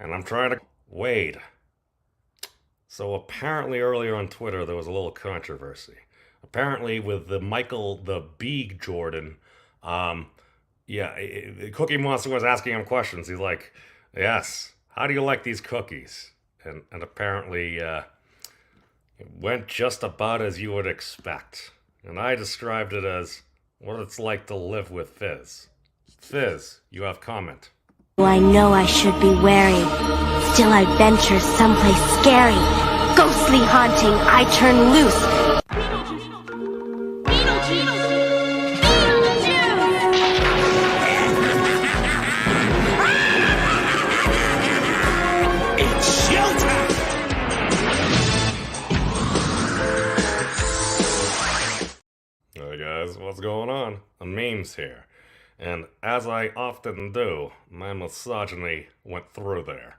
and I'm trying to Wade. So apparently earlier on Twitter there was a little controversy. Apparently with the Michael the Beeg Jordan, um, yeah, Cookie Monster was asking him questions. He's like, "Yes, how do you like these cookies?" And apparently it went just about as you would expect. And I described it as what it's like to live with Fizz. Fizz, you have comment. I know I should be wary. Still I venture someplace scary. Ghostly haunting, I turn loose. It's showtime! Hey guys, what's going on? A memes here. And as I often do, my misogyny went through there.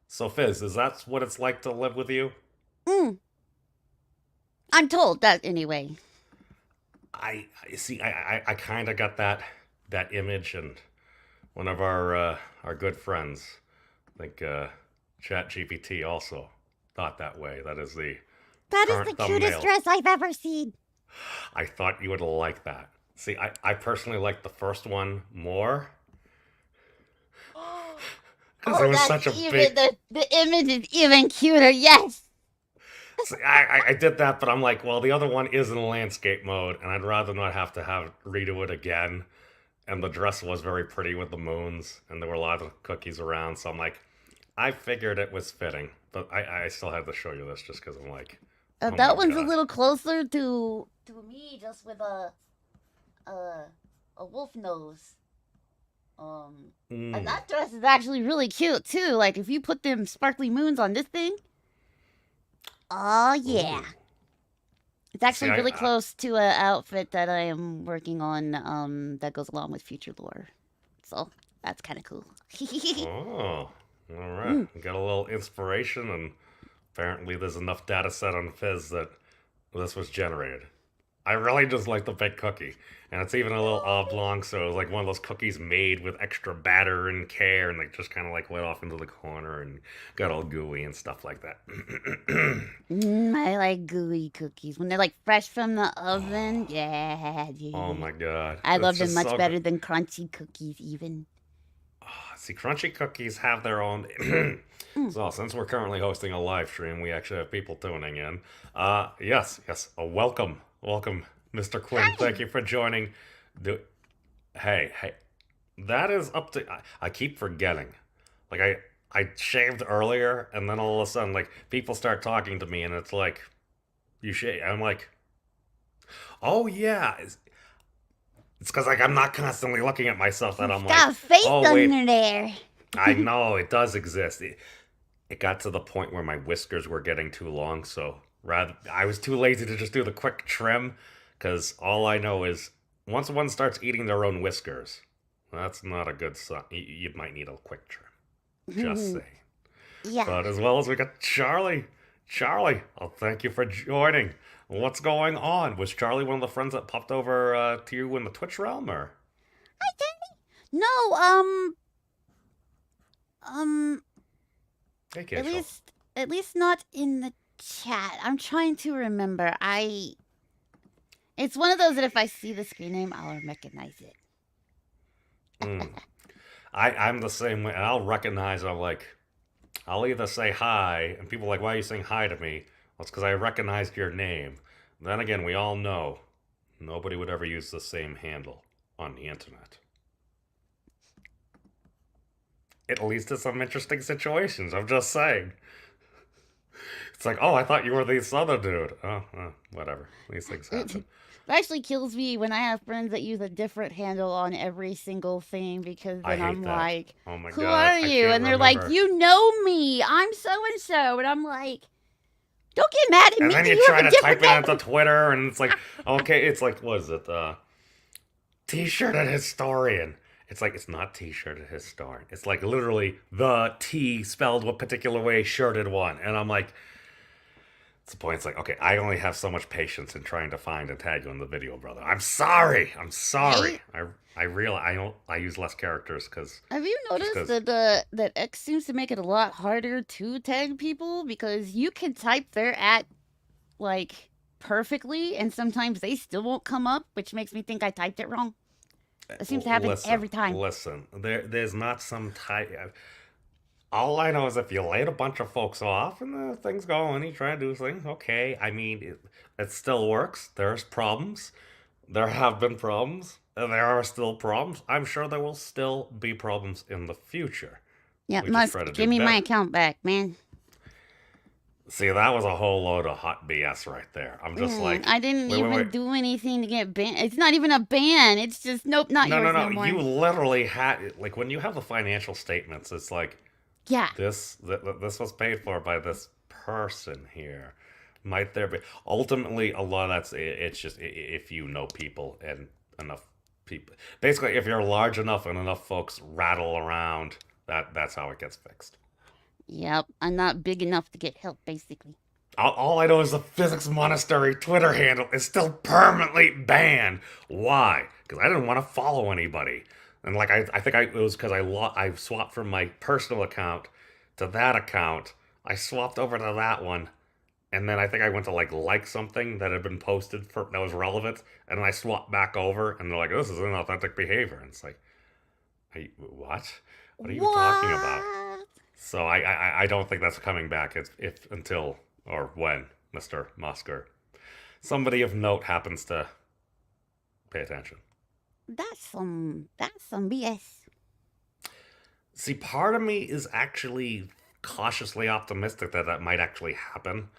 So Fizz, is that what it's like to live with you? I'm told that anyway. I see. I kind of got that image, and one of our good friends, I think ChatGPT also thought that way. That is the That is current the cutest thumbnail. dress I've ever seen. I thought you would like that. See, I personally like the first one more. Because it was such a big. The image is even cuter. Yes. See, I did that, but I'm like, well, the other one is in landscape mode, and I'd rather not have to redo it again. And the dress was very pretty with the moons, and there were a lot of cookies around, so I'm like, I figured it was fitting. But I still had to show you this just because I'm like, oh that my one's a God. little closer to me, just with a wolf nose. And that dress is actually really cute too. Like if you put them sparkly moons on this thing. Oh yeah. Ooh. It's actually See, really close to an outfit that I am working on that goes along with future lore. So that's kind of cool. Oh, all right. Got a little inspiration, and apparently there's enough data set on Fizz that this was generated. I really just like the big cookie. And it's even a little oblong, so it's like one of those cookies made with extra batter and care, and they just kind of like went off into the corner and got all gooey and stuff like that. I like gooey cookies when they're like fresh from the oven. Yeah, dude. Oh my God. I It's love them just much so better good. than crunchy cookies, even. See, crunchy cookies have their own. So, since we're currently hosting a live stream, we actually have people tuning in. Yes, welcome, Mr. Quinn. Thank you for joining. Hey, that is up to. I keep forgetting. Like I shaved earlier, and then all of a sudden, like people start talking to me, and it's like, you shave. I'm like, oh yeah. It's because like I'm not constantly looking at myself that I'm Got like, a face oh wait. under there. I know it does exist. It got to the point where my whiskers were getting too long, so I was too lazy to just do the quick trim, because all I know is once one starts eating their own whiskers, that's not a good sign. You might need a quick trim. Just saying. Yeah. But as well as we got Charlie. Charlie, thank you for joining. What's going on? Was Charlie one of the friends that popped over to you in the Twitch realm, or? Hi, Danny. No, Hey, Keishel. at least not in the chat. I'm trying to remember. It's one of those that if I see the screen name, I'll recognize it. I'm the same way. And I'll recognize. I'm like, I'll either say hi, and people are like, why are you saying hi to me? Well, it's because I recognized your name. Then again, we all know nobody would ever use the same handle on the internet. It leads to some interesting situations. I'm just saying. It's like, oh, I thought you were this other dude. Oh, whatever. These things happen. It actually kills me when I have friends that use a different handle on every single thing, because I then hate I'm that. like, Oh my who God, are I you? can't And they're like, remember. you know me. I'm so and so. And I'm like, don't get mad at And me. then Do you you try have a to different type it name? into Twitter, and it's like, okay, it's like, what is it? T-shirted historian. It's like, it's not T-shirted historian. It's like literally the T spelled a particular way, shirted one. And I'm like, the point. It's like, okay, I only have so much patience in trying to find and tag you in the video, brother. I'm sorry. Right? I realize I use less characters because Have you noticed that X seems to make it a lot harder to tag people because you can type their like perfectly, and sometimes they still won't come up, which makes me think I typed it wrong. It seems to happen every time. Listen, there's not some type. All I know is if you laid a bunch of folks off and the things go and you try to do things, okay. I mean, it still works. There's problems. There have been problems. And there are still problems. I'm sure there will still be problems in the future. Yeah, We just Musk, try to give do me my better. account back, man. See, that was a whole load of hot BS right there. I'm just like, I didn't wait, even wait. do anything to get banned. It's not even a ban. It's just nope, not yours no more. You literally had like when you have the financial statements, it's like, yeah. This was paid for by this person here. Might there be ultimately a lot of that's it's just if you know people and enough people. Basically, if you're large enough and enough folks rattle around, that's how it gets fixed. Yep, I'm not big enough to get help, basically. All I know is the Physics Monastery Twitter handle is still permanently banned. Why? Because I didn't want to follow anybody. And like I think it was because I swapped from my personal account to that account. I swapped over to that one, and then I think I went to like something that had been posted that was relevant, and then I swapped back over, and they're like, "This is inauthentic behavior." And it's like, what? What are you talking about? So I don't think that's coming back if until or when Mr. Musker, somebody of note happens to pay attention. That's some BS. See, part of me is actually cautiously optimistic that might actually happen.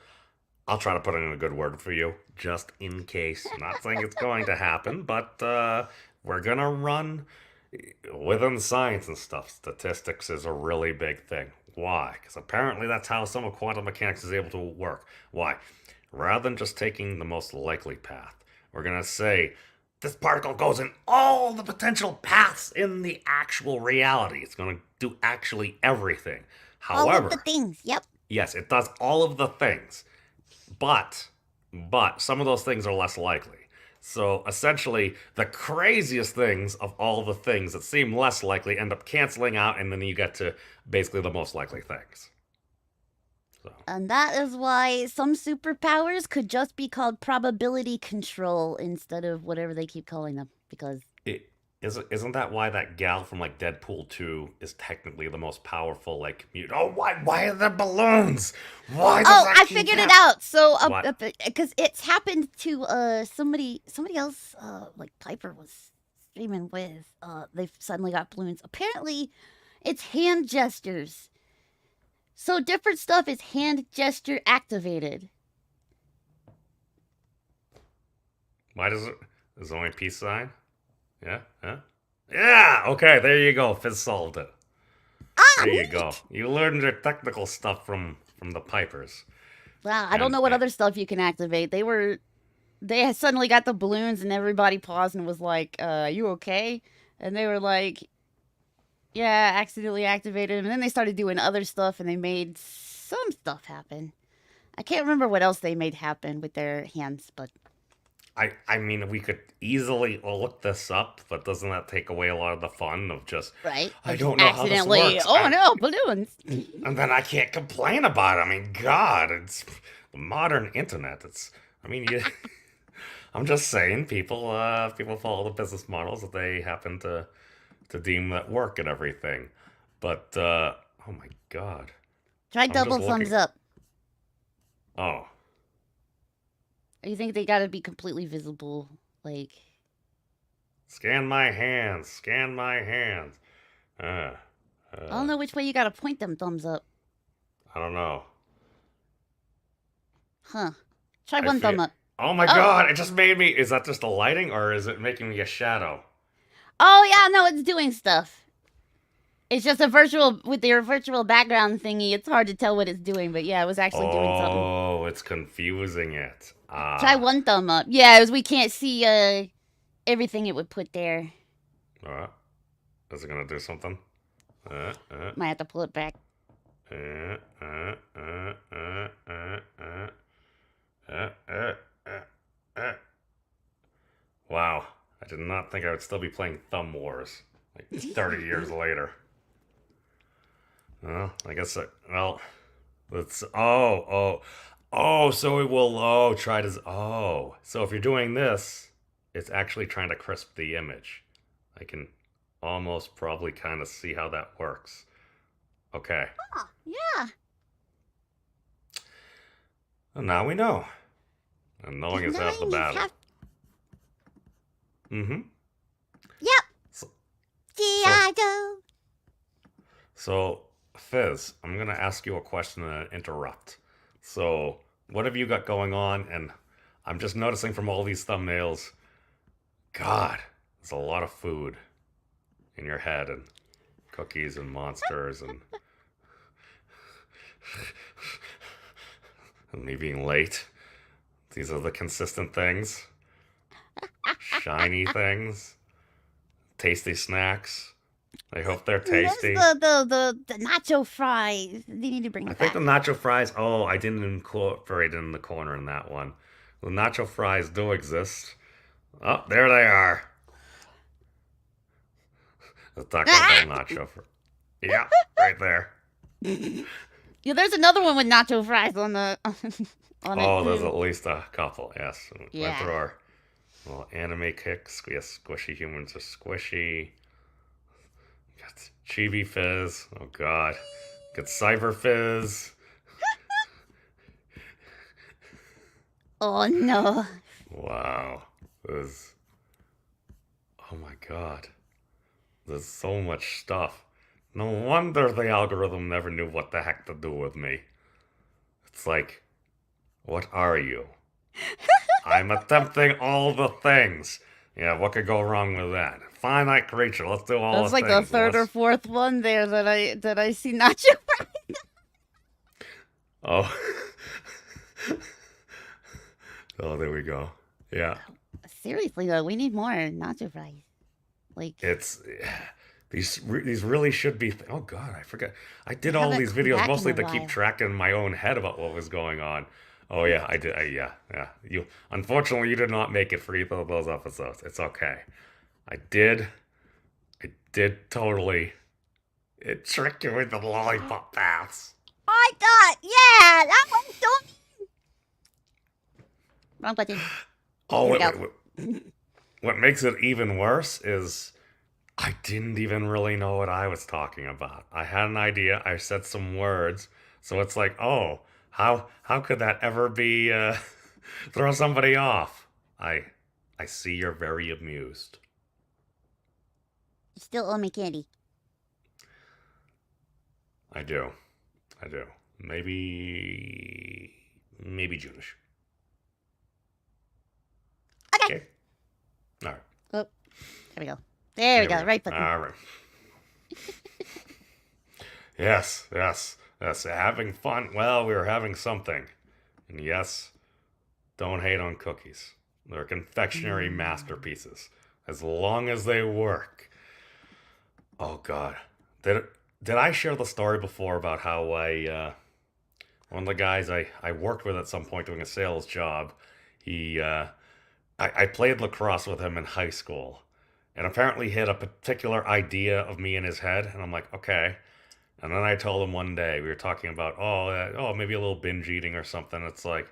I'll try to put in a good word for you, just in case. I'm not saying it's going to happen, but we're gonna run within science and stuff. Statistics is a really big thing. Why? Because apparently that's how some of quantum mechanics is able to work. Why? Rather than just taking the most likely path, we're gonna say this particle goes in all the potential paths in the actual reality. It's going to do actually everything. However, all of the things, yep. Yes, it does all of the things. But some of those things are less likely. So essentially, the craziest things of all the things that seem less likely end up canceling out, and then you get to basically the most likely things. So. And that is why some superpowers could just be called probability control instead of whatever they keep calling them. Because isn't that why that gal from like Deadpool 2 is technically the most powerful mutant? Oh, why are there balloons? Why? I figured it out. So because it's happened to somebody else. Like Piper was streaming with. They suddenly got balloons. Apparently, it's hand gestures. So different stuff is hand gesture activated. Why does it? Is it only a peace sign? Yeah? Huh? Yeah! Okay, there you go. Fizz solved it. There you go. You learned your technical stuff from the Pipers. Wow, I don't know what other stuff you can activate. They had suddenly got the balloons and everybody paused and was like, you okay? And they were like, yeah, accidentally activated them. And then they started doing other stuff and they made some stuff happen. I can't remember what else they made happen with their hands, but... I mean, we could easily look this up, but doesn't that take away a lot of the fun of just... Right. I don't know how this works. Oh, no, balloons. And then I can't complain about it. I mean, God, it's the modern internet. I'm just saying, people follow the business models that they happen to deem that work and everything. But, oh my God. Try double thumbs up. Oh. You think they gotta be completely visible, Scan my hands. I don't know which way you gotta point them thumbs up. I don't know. Huh. Try one thumb up. Oh my God, it just made me... Is that just the lighting, or is it making me a shadow? Oh, yeah, no, it's doing stuff. It's just with your virtual background thingy, it's hard to tell what it's doing, but yeah, it was actually doing something. Oh, it's confusing it. Try one thumb up. Yeah, as we can't see everything it would put there. Is it gonna do something? Might have to pull it back. did not think I would still be playing Thumb Wars like 30 years later. Well, I guess, let's, so it will, so if you're doing this, it's actually trying to crisp the image. I can almost probably kind of see how that works. Okay. Oh, yeah. And now we know. And knowing is half the battle. Mm-hmm. Yep. G.I. Joe. So, Fizz, I'm going to ask you a question and interrupt. So, what have you got going on? And I'm just noticing from all these thumbnails, God, there's a lot of food in your head and cookies and monsters and me being late. These are the consistent things. Shiny things. Tasty snacks. I hope they're tasty. The nacho fries. They need to bring I it think back. the nacho fries, I didn't incorporate in the corner in that one. The nacho fries do exist. Oh, there they are. The Taco Bell nacho fries. Yeah, right there. Yeah, there's another one with nacho fries on the on it. Oh, there's too. at least a couple, yes. Yeah. Right through our little anime kicks. Yes, squishy humans are squishy. Got Chibi Fizz. Oh, God. Got Cyber Fizz. Oh no. Wow. Oh, my God. There's so much stuff. No wonder the algorithm never knew what the heck to do with me. It's like, what are you? I'm attempting all the things. Yeah, what could go wrong with that? Finite creature. Let's do all That's the like things. the third or fourth one there that I see nacho fries. Oh. Oh, there we go. Yeah. Seriously though, we need more nacho fries. Like It's these really should be. Oh God, I forgot. I did all haven't these come videos back in mostly a to keep while. track in my own head about what was going on. Oh yeah, I did. Yeah. You unfortunately you did not make it for either of those episodes. It's okay. I did totally. It tricked you with the lollipop paths. I thought, yeah, that one's so mean. Wrong button. Oh, Here we wait, go. wait. What makes it even worse is I didn't even really know what I was talking about. I had an idea. I said some words. So it's like, oh, how could that ever be throw somebody off? I see you're very amused. You still owe me candy. I do. Maybe Junish. Okay. All right. Oh, there we go. There we go. Right button. All right. Yes. Having fun. Well, we were having something. And yes, don't hate on cookies. They're confectionery masterpieces. As long as they work. Oh, God. Did I share the story before about how one of the guys I worked with at some point doing a sales job, I played lacrosse with him in high school. And apparently he had a particular idea of me in his head. And I'm like, okay. And then I told him one day, we were talking about, maybe a little binge eating or something. It's like,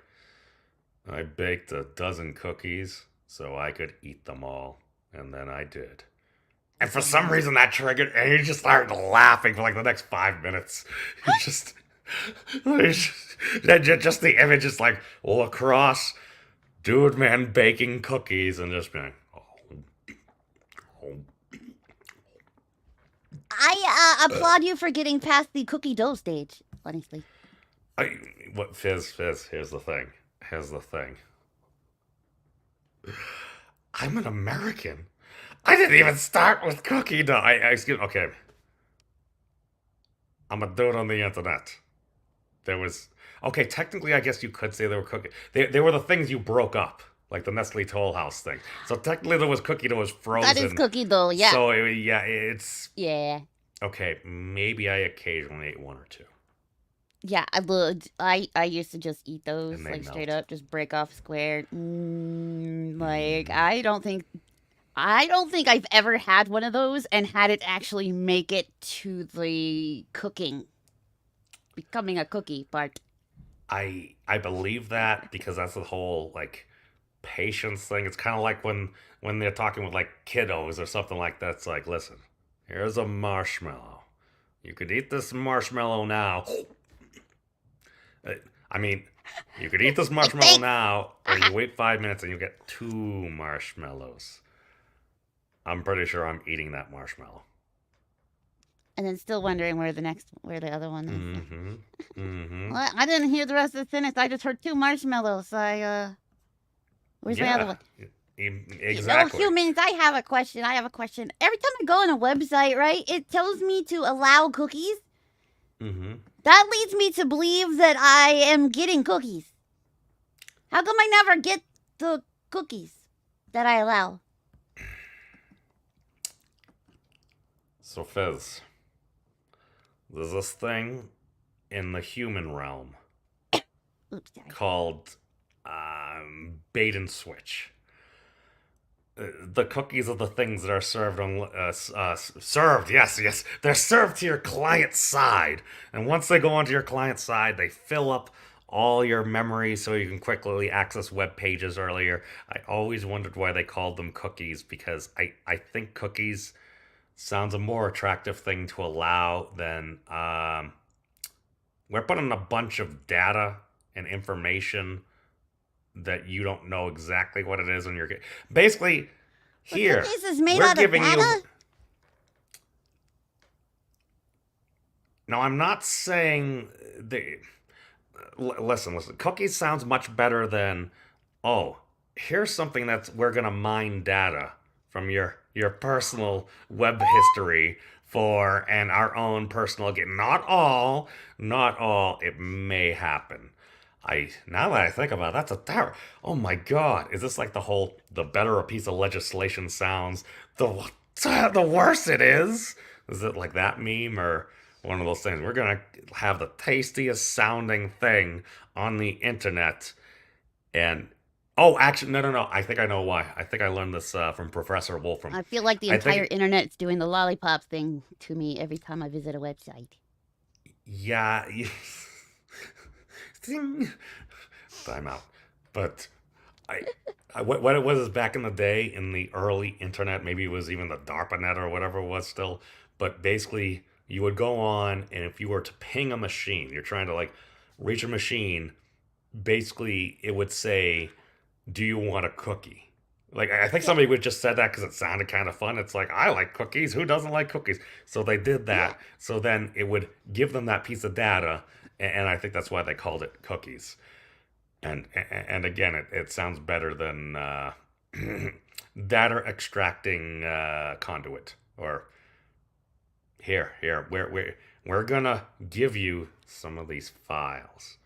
I baked a dozen cookies so I could eat them all. And then I did. And for some reason that triggered, and he just started laughing for like the next 5 minutes. Just the image is like lacrosse, dude, man, baking cookies, and just being, I applaud you for getting past the cookie dough stage, honestly. Fizz, here's the thing. I'm an American. I didn't even start with cookie dough. Okay. I'm a dude on the internet. Technically I guess you could say they were cookie. They were the things you broke up, like the Nestle Toll House thing. So technically there was cookie dough was frozen. That is cookie dough, yeah. So it's... Yeah. Okay, maybe I occasionally ate one or two. Yeah, I used to just eat those, like, straight up, just break off a square. I don't think... I don't think I've ever had one of those and had it actually make it to the becoming a cookie part. I believe that because that's the whole like patience thing. It's kind of like when they're talking with like kiddos or something like that. It's like, listen, here's a marshmallow. You could eat this marshmallow now. I mean, you could eat this marshmallow now, or you wait 5 minutes and you get 2 marshmallows. I'm pretty sure I'm eating that marshmallow. And then still wondering where the other one is. Mm-hmm. Mm-hmm. Well, I didn't hear the rest of the sentence. I just heard 2 marshmallows. Where's my other one? Exactly. Humans, I have a question. Every time I go on a website, right, it tells me to allow cookies. Mm-hmm. That leads me to believe that I am getting cookies. How come I never get the cookies that I allow? So, Fizz, there's this thing in the human realm called bait and switch. The cookies are the things that are served on served. Yes, they're served to your client side, and once they go onto your client side, they fill up all your memory so you can quickly access web pages earlier. I always wondered why they called them cookies because I think cookies sounds a more attractive thing to allow than we're putting a bunch of data and information that you don't know exactly what it is, and you're basically here. Cookies is made we're out of giving data? you. No, I'm not saying the. Listen. Cookies sounds much better than. Oh, here's something that's we're gonna mine data from your personal web history for and our own personal gain. Not all. It may happen. Now that I think about it, that's a terror. Oh my god, is this like the better a piece of legislation sounds, the worse it is? Is it like that meme or one of those things? We're gonna have the tastiest sounding thing on the internet, and actually, no. I think I know why. I think I learned this from Professor Wolfram. I feel like the entire internet's doing the lollipop thing to me every time I visit a website. Yeah. Time out. But what it was is back in the day in the early internet, maybe it was even the DARPANet or whatever it was still. But basically, you would go on, and if you were to ping a machine, you're trying to like reach a machine. Basically, it would say, "Do you want a cookie?" Like I think somebody would just said that because it sounded kind of fun. It's like I like cookies. Who doesn't like cookies? So they did that. So then it would give them that piece of data. And I think that's why they called it cookies. And again, it sounds better than data extracting conduit. Or here, we're gonna give you some of these files.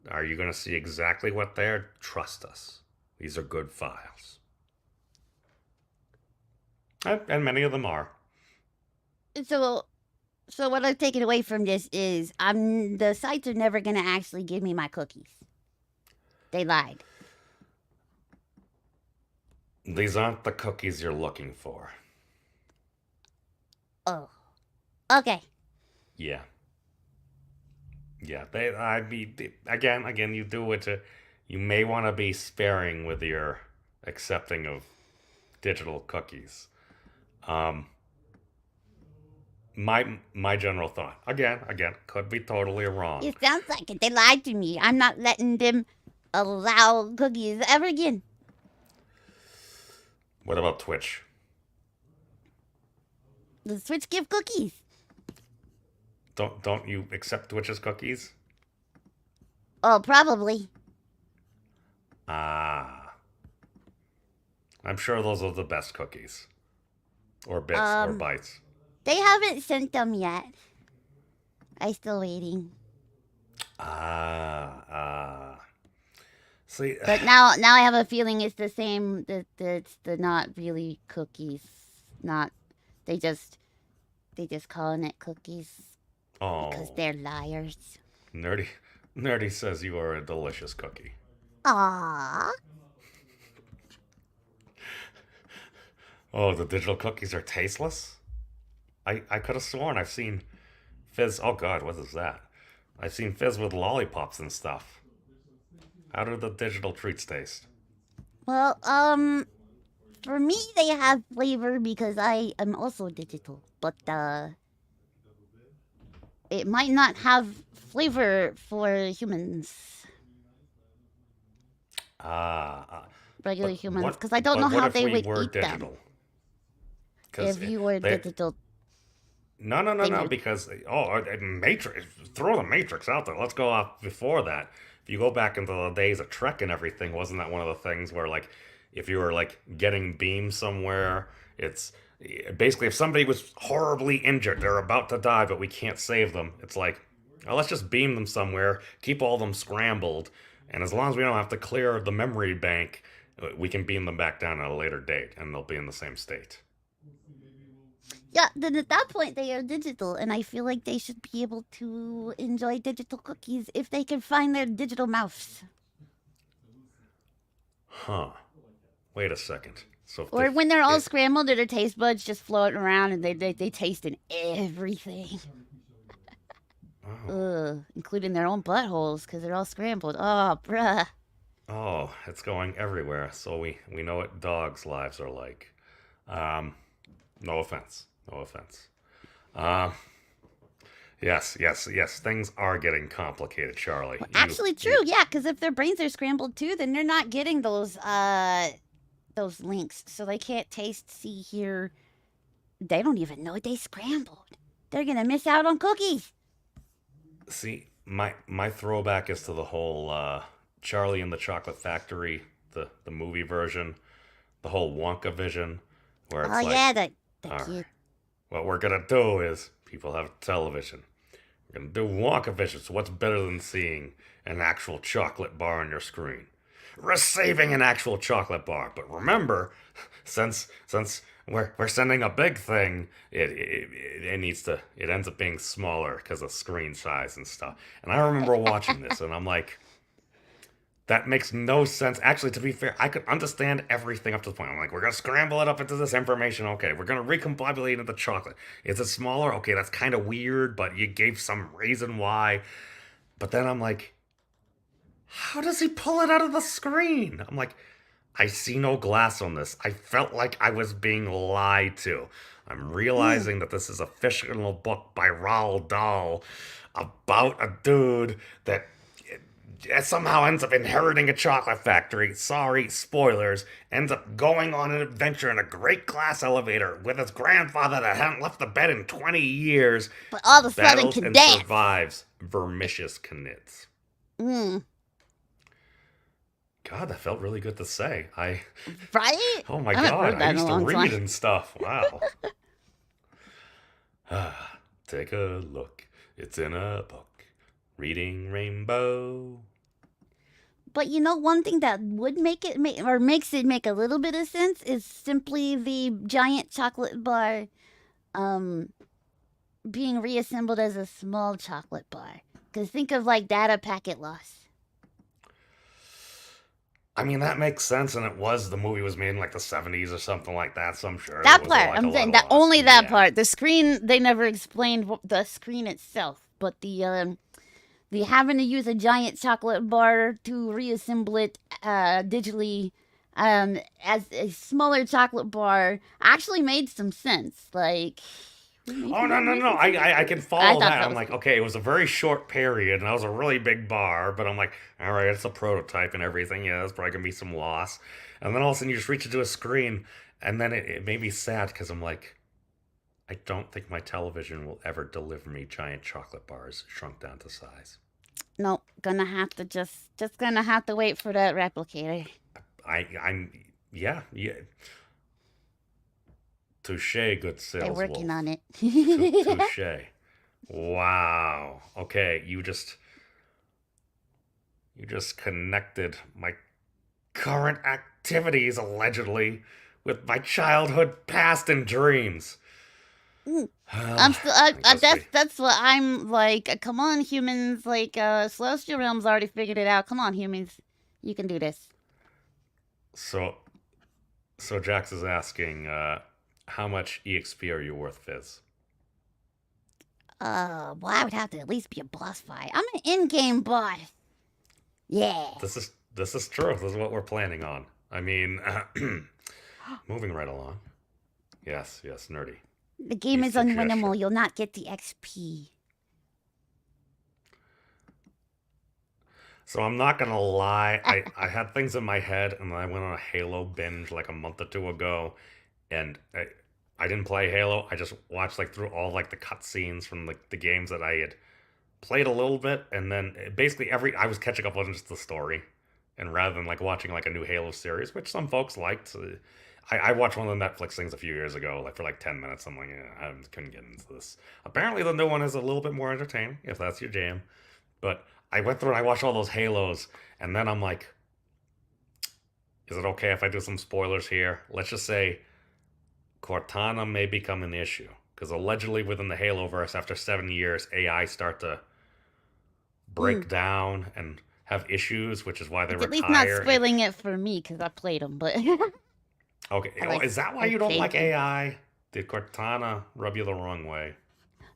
Are you gonna see exactly what they're? Trust us. These are good files. And many of them are. So what I've taken away from this is the sites are never going to actually give me my cookies. They lied. These aren't the cookies you're looking for. Oh. Okay. Yeah. Again, you do it to, you may want to be sparing with your accepting of digital cookies. My general thought, again, could be totally wrong. It sounds like it. They lied to me. I'm not letting them allow cookies ever again. What about Twitch? Does Twitch give cookies? Don't you accept Twitch's cookies? Oh, probably. I'm sure those are the best cookies. Or bits, or bites. They haven't sent them yet. I'm still waiting. See, but now I have a feeling it's the same. That it's the not really cookies. Not they just calling it cookies. Oh. Because they're liars. Nerdy says you are a delicious cookie. Aww. Oh, the digital cookies are tasteless? I could have sworn I've seen Fizz. Oh god, what is that? I've seen Fizz with lollipops and stuff. How do the digital treats taste? Well, for me, they have flavor because I am also digital, but it might not have flavor for humans, Ah, regular but humans, what? because I don't know But what how if they we would were eat them digital? Because if you were they digital. no, Thank you. because Matrix. Throw the Matrix out there. Let's go off before that. If you go back into the days of Trek and everything, wasn't that one of the things where like, if you were like getting beamed somewhere, it's basically if somebody was horribly injured, they're about to die, but we can't save them. It's like, oh, let's just beam them somewhere, keep all of them scrambled, and as long as we don't have to clear the memory bank, we can beam them back down at a later date, and they'll be in the same state. Yeah, then at that point they are digital, and I feel like they should be able to enjoy digital cookies if they can find their digital mouse. Huh. Wait a second. So if Or they, when they're all it, scrambled, their taste buds just floating around and they taste in everything. oh, Including their own buttholes because they're all scrambled. Oh, bruh. oh, it's going everywhere. So we know what dogs' lives are like. Um, no offense. No offense. Um, yes. Things are getting complicated, Charlie. Actually, true, yeah, because if their brains are scrambled too, then they're not getting those links, so they can't taste, see, hear. They don't even know they scrambled. They're gonna miss out on cookies. See, my throwback is to the whole Charlie and the Chocolate Factory, the movie version, the whole Wonka vision, where it's Oh like, yeah, the all cute. right, what we're gonna do is people have television. We're gonna do Wonka vision. So what's better than seeing an actual chocolate bar on your screen? Receiving an actual chocolate bar. But remember, since we're sending a big thing, it needs to it ends up being smaller because of screen size and stuff. And I remember watching this, and I'm like, that makes no sense. Actually, to be fair, I could understand everything up to the point. I'm like, we're gonna scramble it up into this information. Okay, we're gonna recombobulate into the chocolate. Is it smaller? Okay, that's kind of weird, but you gave some reason why. But then I'm like, how does he pull it out of the screen? I'm like, I see no glass on this. I felt like I was being lied to. I'm realizing that this is a fictional book by Roald Dahl about a dude that somehow ends up inheriting a chocolate factory. Sorry, spoilers. Ends up going on an adventure in a great glass elevator with his grandfather that hadn't left the bed in 20 years. But all of a sudden Battles can and dance. survives vermicious knits. Mm. God, that felt really good to say. Right? Oh my I haven't God, heard that I in a used to long read time. and stuff. Wow. Take a look. It's in a book. Reading Rainbow. But you know, one thing that would make it or makes it make a little bit of sense is simply the giant chocolate bar being reassembled as a small chocolate bar. Because think of like data packet loss. I mean, that makes sense, and the movie was made in like the 70s or something like that, so I'm sure That there was part, like I'm a saying lot that of loss. only that Yeah. part. The screen, they never explained the screen itself, but the having to use a giant chocolate bar to reassemble it digitally as a smaller chocolate bar actually made some sense. Like, Oh no! I can I follow thought that. that I'm was like, okay, it was a very short period, and that was a really big bar. But I'm like, all right, it's a prototype and everything. Yeah, there's probably gonna be some loss. And then all of a sudden, you just reach into a screen, and then it made me sad because I'm like, I don't think my television will ever deliver me giant chocolate bars shrunk down to size. no, gonna have to just gonna have to wait for that replicator. I'm yeah. Touche, good sales They're working wolf. on it. Touche. Wow. Okay, you just connected my current activities allegedly with my childhood past and dreams. Mm. Well, I'm still. I guess That's what I'm like. Come on, humans! Like, Celestial Realms already figured it out. Come on, humans, you can do this. so So Jax is asking, how much EXP are you worth, Fizz? Well, I would have to at least be a boss fight. I'm an in-game boss. Yeah. This is true. This is what we're planning on. I mean, moving right along. Yes, nerdy. The game Each is suggestion. unwinnable. You'll not get the XP. So I'm not gonna lie, I had things in my head, and then I went on a Halo binge like a month or two ago, and I didn't play Halo. I just watched like through all like the cutscenes from like the games that I had played a little bit, and then basically I was catching up on just the story, and rather than like watching like a new Halo series, which some folks liked. I watched one of the Netflix things a few years ago, like for like 10 minutes. I'm like, I couldn't get into this. Apparently, the new one is a little bit more entertaining, if that's your jam. But I went through and I watched all those Halos, and then I'm like, is it okay if I do some spoilers here? Let's just say Cortana may become an issue. Because allegedly within the Haloverse, after 7 years, AI start to break down and have issues, which is why they It's retire. at least not spoiling it for me because I played them, but... Okay, is that why you don't like AI? Did Cortana rub you the wrong way?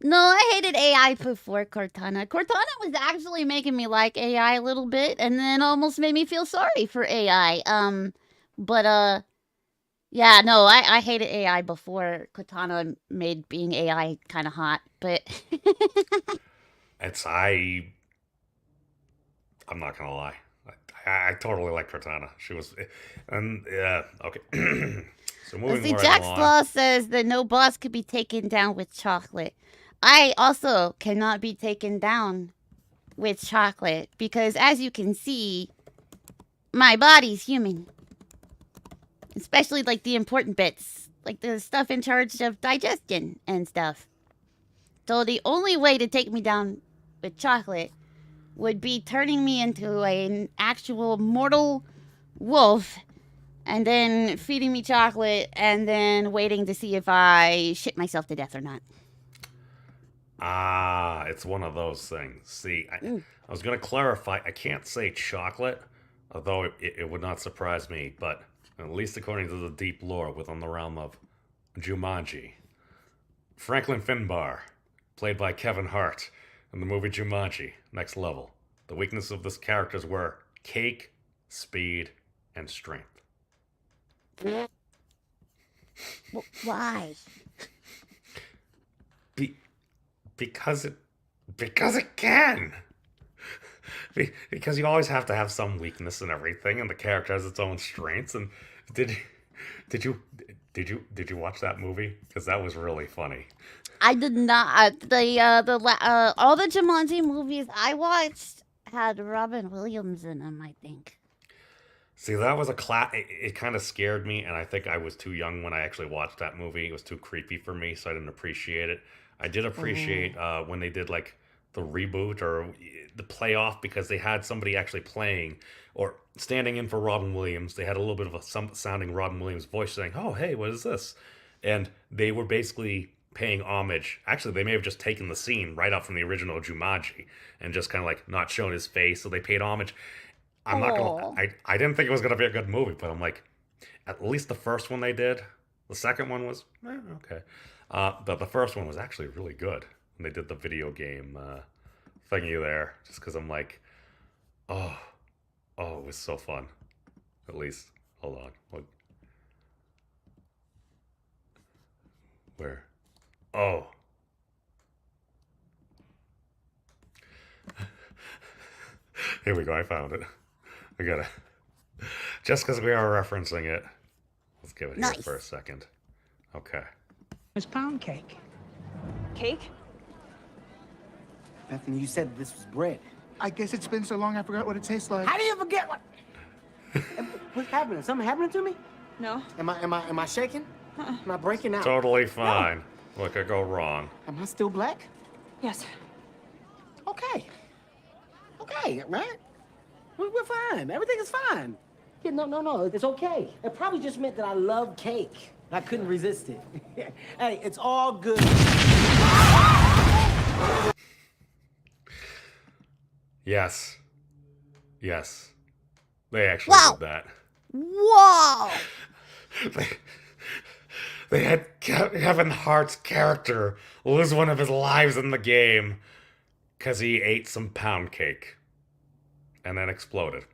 No, I hated AI before Cortana. Cortana was actually making me like AI a little bit, and then almost made me feel sorry for AI. Yeah, no, I hated AI before Cortana made being AI kind of hot, but... I'm not gonna lie. I totally like Cortana. She was, and yeah, okay. So moving See, right Jack's along. Law says that no boss could be taken down with chocolate. I also cannot be taken down with chocolate because, as you can see, my body's human. Especially like the important bits, like the stuff in charge of digestion and stuff. So the only way to take me down with chocolate would be turning me into an actual mortal wolf and then feeding me chocolate and then waiting to see if I shit myself to death or not. It's one of those things. See, I was going to clarify. I can't say chocolate, although it would not surprise me, but at least according to the deep lore within the realm of Jumanji, Franklin Finbar, played by Kevin Hart in the movie Jumanji, Next Level. The weaknesses of this characters were cake, speed, and strength. Why? Because it can. Because you always have to have some weakness in everything, and the character has its own strengths. And did you watch that movie? Because that was really funny. I did not. All the Jumanji movies I watched had Robin Williams in them, I think. See, that was it kind of scared me, and I think I was too young when I actually watched that movie. It was too creepy for me, so I didn't appreciate it. I did appreciate when they did like the reboot or the playoff, because they had somebody actually playing or standing in for Robin Williams. They had a little bit of a sounding Robin Williams voice saying, "Oh, hey, what is this?" And they were basically paying homage. Actually, they may have just taken the scene right up from the original Jumanji and just kind of like not shown his face, so they paid homage. I'm not gonna. I didn't think it was gonna be a good movie, but I'm like, at least the first one they did. The second one was okay, but the first one was actually really good. And they did the video game thingy there, just because I'm like, oh, it was so fun. At least, hold on, look. Where? Oh. Here we go. I found it. I gotta. Just because we are referencing it, let's give it here for a second. Okay. It's pound cake. Cake? Bethany, you said this was bread. I guess it's been so long I forgot what it tastes like. How do you forget what? What's happening? Something happening to me? No. Am I shaking? Am I breaking out? Totally fine. What could go wrong? Am I still black? Yes. Okay. Okay, right? We're fine. Everything is fine. Yeah, no. It's okay. It probably just meant that I love cake. I couldn't resist it. Hey, it's all good. Yes. They actually did that. Whoa! They had Kevin Hart's character lose one of his lives in the game because he ate some pound cake and then exploded.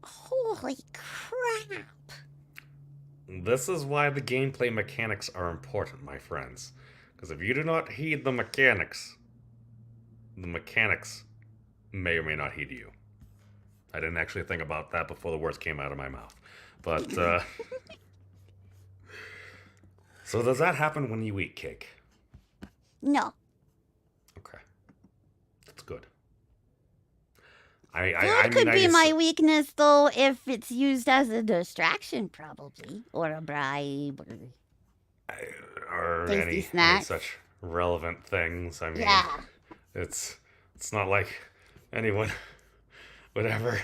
Holy crap. This is why the gameplay mechanics are important, my friends. Because if you do not heed the mechanics may or may not heed you. I didn't actually think about that before the words came out of my mouth. But, so does that happen when you eat cake? No. Okay. That's good. I Food could be my weakness, though, if it's used as a distraction, probably. Or a bribe. Or Tasty any snacks. such relevant things. I mean, Yeah. it's not like anyone would ever...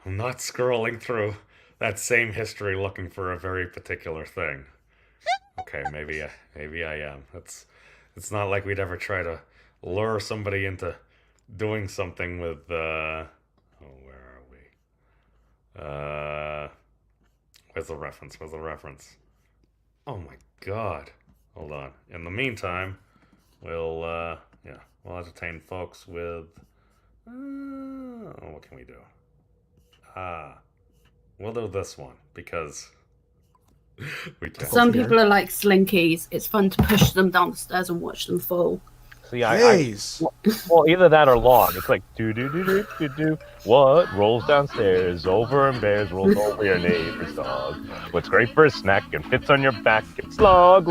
I'm not scrolling through that same history looking for a very particular thing. Okay, maybe I am. It's not like we'd ever try to lure somebody into doing something with where are we? Where's the reference? Oh my god. Hold on. In the meantime, we'll entertain folks with what can we do? We'll do this one because we can. Some people are like slinkies. It's fun to push them down the stairs and watch them fall. See, Well, either that or log. It's like do. What rolls downstairs over and bears rolls over your neighbor's dog. What's great for a snack and fits on your back? It's log.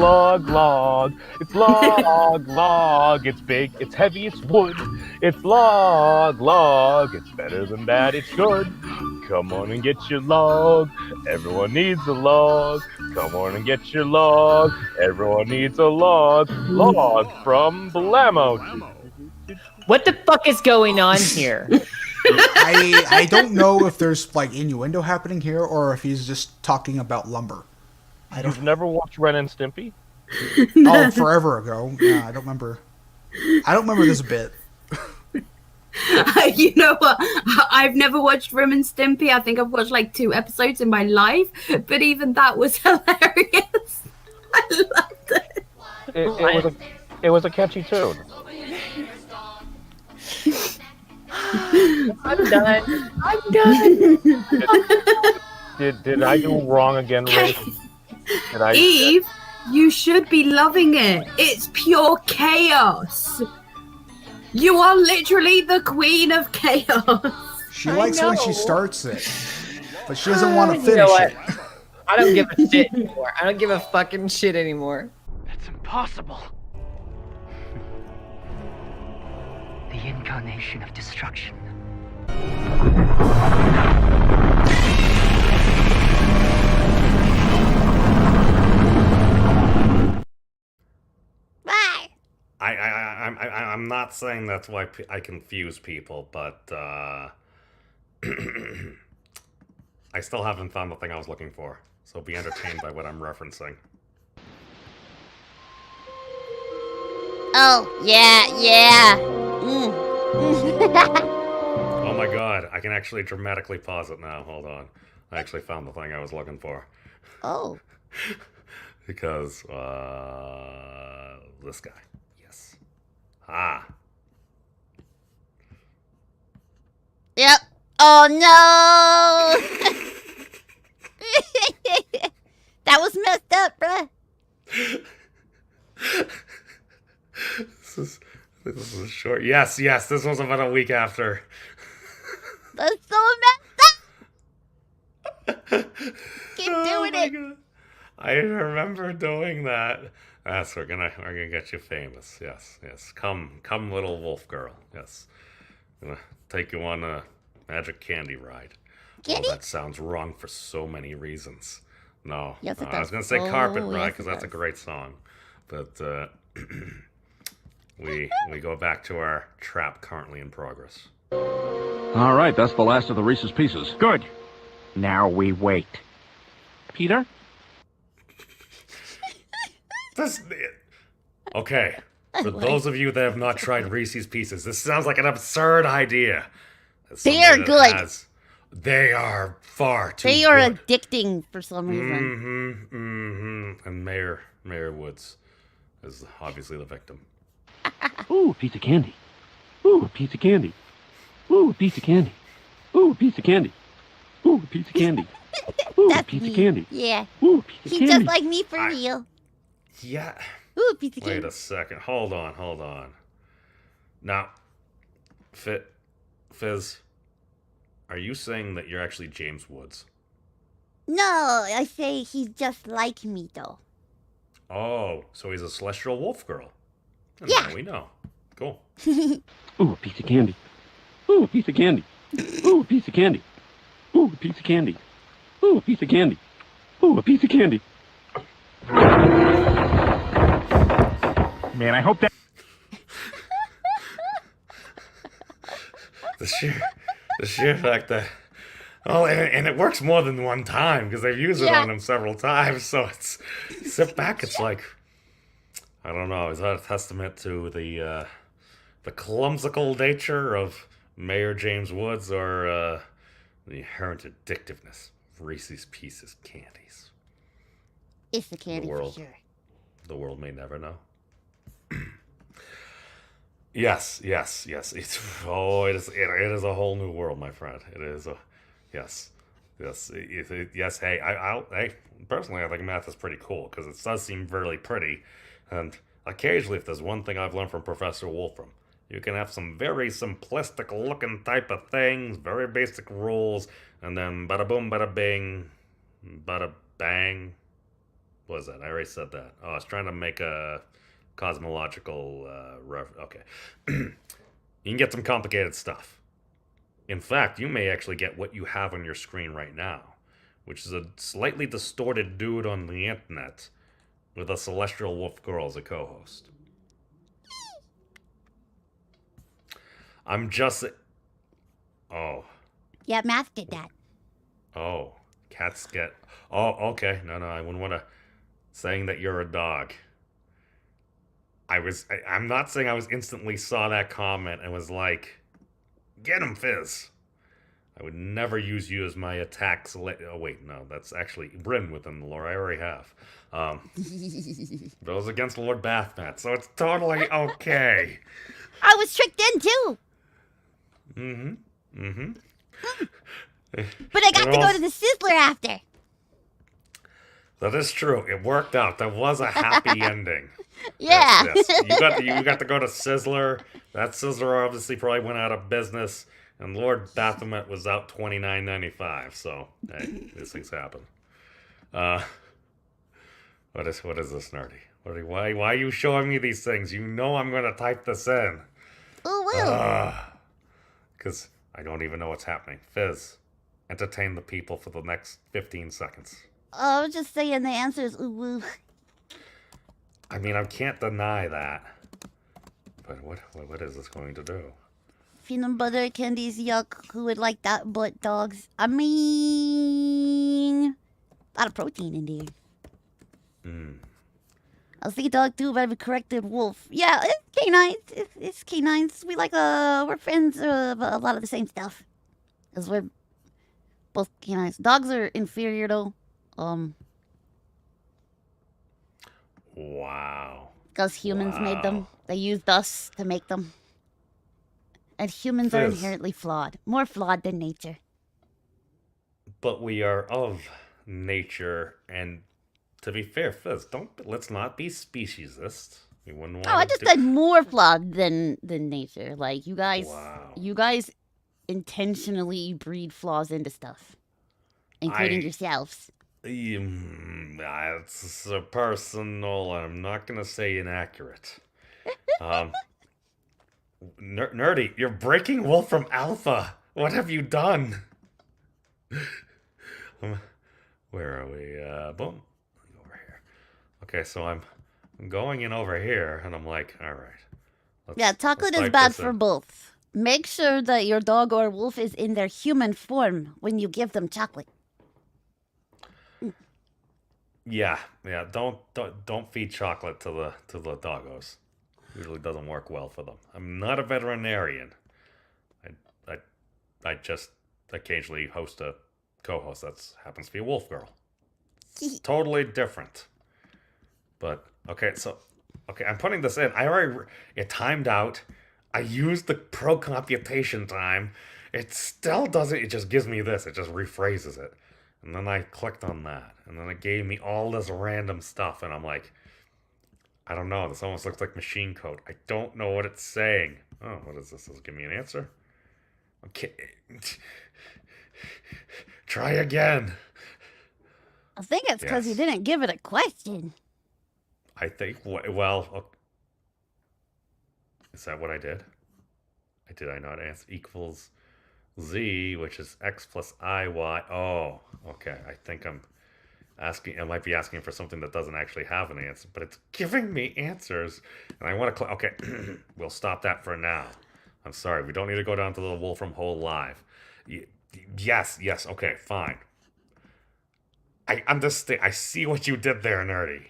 It's log. It's big. It's heavy. It's wood. It's log. It's better than bad. It's good. Come on and get your log. Everyone needs a log. Come on and get your log. Everyone needs a log. Log from Blammo. What the fuck is going on here? I don't know if there's like innuendo happening here or if he's just talking about lumber. You've never watched Ren and Stimpy? Oh, forever ago. Yeah, I don't remember this bit. You know what? I've never watched Rim and Stimpy. I think I've watched like 2 episodes in my life, but even that was hilarious. I loved it. It was a catchy tune. I'm done. Did I do wrong again, Ray? Eve, you should be loving it. It's pure chaos. You are literally the queen of chaos. She likes it when she starts it, but she doesn't want to finish You know what? it. I don't give a shit anymore. I don't give a fucking shit anymore. That's impossible. The incarnation of destruction. Bye. I'm not saying that's why I confuse people, but I still haven't found the thing I was looking for. So be entertained by what I'm referencing. Oh, yeah. Oh my god, I can actually dramatically pause it now. Hold on. I actually found the thing I was looking for. Oh. Because, this guy. Yes. Ah. Yep. Oh, no! That was messed up, bruh. This is short. Yes, this was about a week after. That's so messed up! Keep doing it. God. I remember doing that. Yes, we're gonna get you famous. Yes. Come, little wolf girl. Yes. Gonna take you on a magic candy ride. Candy? Oh, that sounds wrong for so many reasons. No. Yes, it I was does. gonna say Oh, carpet yes, ride it because that's a does. great song, but we go back to our trap currently in progress. All right, that's the last of the Reese's Pieces. Good. Now we wait. Peter? Okay, for those of you that have not tried Reese's Pieces, this sounds like an absurd idea. They're good. They are far too They are good. addicting for some reason. And Mayor Woods is obviously the victim. Ooh, a piece of candy. Ooh, a piece of candy. Ooh, a piece of candy. Ooh, a piece of candy. Ooh, a piece of candy. Ooh, a piece of candy. Yeah. Ooh, a piece of He's candy. just like me for real. Yeah. Ooh, piece of Wait candy. a second. Hold on. Now, Fizz, are you saying that you're actually James Woods? No, I say he's just like me, though. Oh, so he's a celestial wolf girl. And Yeah. now we know. Cool. Ooh, a piece of candy. Ooh, a piece of candy. Ooh, a piece of candy. Ooh, a piece of candy. Ooh, a piece of candy. Ooh, a piece of candy. Man, I hope that... The sheer fact that... Oh, and it works more than one time, because they've used it on him several times, so it's... Sit back, it's like... I don't know, is that a testament to the clumsical nature of Mayor James Woods, or the inherent addictiveness of Reese's Pieces candies? It's the candy for world. sure. The world may never know. Yes. It is a whole new world, my friend. It is a... Yes. Hey, personally, I think math is pretty cool, because it does seem really pretty. And occasionally, if there's one thing I've learned from Professor Wolfram, you can have some very simplistic looking type of things, very basic rules, and then bada boom, bada bing, bada bang. What was that? I already said that. Oh, I was trying to make a cosmological okay. You can get some complicated stuff. In fact, you may actually get what you have on your screen right now, which is a slightly distorted dude on the internet with a celestial wolf girl as a co-host. I'm just... Oh. Yeah, math did that. Oh. Cats get... Oh, okay. No, I wouldn't want to... Saying that you're a dog. I'm not saying I was instantly saw that comment and was like, get him, Fizz. I would never use you as my attack oh, wait, no. That's actually written within the lore. I already have. Those against Lord Bathmat, so it's totally okay. I was tricked in, too. But I got to go to the Sizzler after. That is true. It worked out. That was a happy ending. Yeah. Yes. You got to go to Sizzler. That Sizzler obviously probably went out of business, and Lord Baphomet was out $29.95. So hey, these things happen. What is this, Nerdy? Why are you showing me these things? You know I'm gonna type this in. Ooh, woo. Because I don't even know what's happening. Fizz, entertain the people for the next 15 seconds. I was just saying the answer is ooh woo. I mean, I can't deny that. But what is this going to do? Peanut butter candies, yuck. Who would like that but dogs? I mean, a lot of protein in there. I'll say dog too, but I've corrected wolf. Yeah, it's canines. It's canines. We like, we're friends of a lot of the same stuff. Because we're both canines. Dogs are inferior though. Wow. Because humans made them. They used us to make them. And humans are inherently flawed. More flawed than nature. But we are of nature, and to be fair, Fizz, let's not be speciesist. We wouldn't want I just said more flawed than nature. Like you guys intentionally breed flaws into stuff. Including yourselves. It's personal. I'm not gonna say inaccurate. Nerdy, you're breaking Wolfram Alpha. What have you done? Where are we? Boom. Over here. Okay, so I'm going in over here, and I'm like, all right. Yeah, chocolate is bad for both. Make sure that your dog or wolf is in their human form when you give them chocolate. Yeah. Don't feed chocolate to the doggos. Usually doesn't work well for them. I'm not a veterinarian. I occasionally host a co-host that happens to be a wolf girl. It's totally different. But okay, I'm putting this in. It timed out. I used the pro computation time. It still doesn't. It just gives me this. It just rephrases it. And then I clicked on that. And then it gave me all this random stuff. And I'm like, I don't know. This almost looks like machine code. I don't know what it's saying. Oh, what is this? Does it give me an answer? Okay. Try again. I think it's because you didn't give it a question. I think, well, is that what I did? Did I not answer equals z, which is x plus iy? Oh, okay. I think I might be asking for something that doesn't actually have an answer, but it's giving me answers. And I want to okay, we'll stop that for now. I'm sorry. We don't need to go down to the Wolfram Hole live. Yes, okay, fine. I understand. I see what you did there, Nerdy.